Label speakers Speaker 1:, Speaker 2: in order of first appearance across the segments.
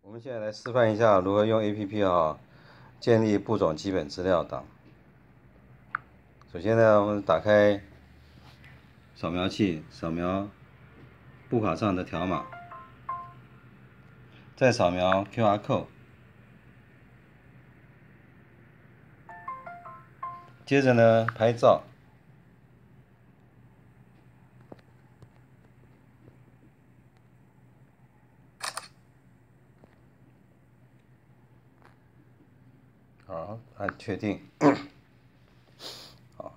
Speaker 1: 我们现在来示范一下如何用 APP 建立步种基本资料档。首先呢，我们打开扫描器，扫描步卡上的条码，再扫描 QR code， 接着呢拍照。好，按确定。好，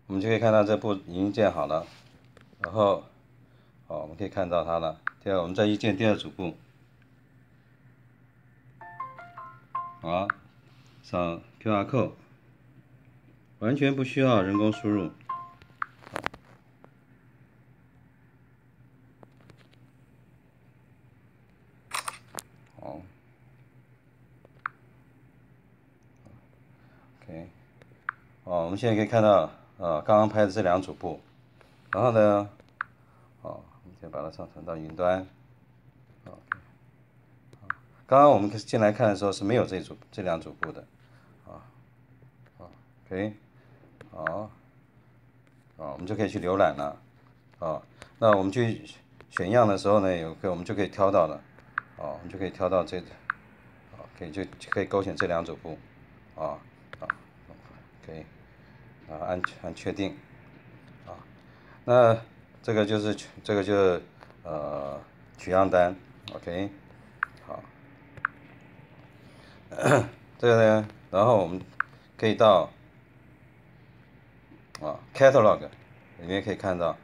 Speaker 1: 我们就可以看到这步已经建好了。然后，我们可以看到它了。第二，我们再去建第二组步。好，扫 QR code， 完全不需要人工输入。好 ，OK。我们现在可以看到，刚刚拍的这两组步。然后呢，我们先把它上传到云端。刚刚我们进来看的时候是没有这两组步的，OK， 好，我们就可以去浏览了，那我们去选样的时候呢，我们就可以挑到了，我们就可以挑到就可以勾选这两组步，可以，按确定，那这个就是取样单 ，OK， 好，这个呢，然后我们可以到catalog 里面可以看到，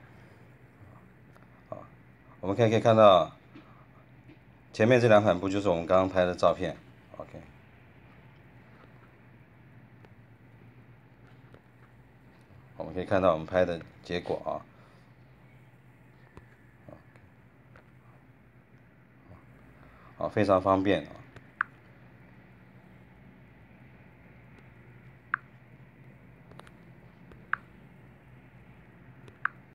Speaker 1: 我们可以看到前面这两款步就是我们刚刚拍的照片 ，OK， 我们可以看到我们拍的结果非常方便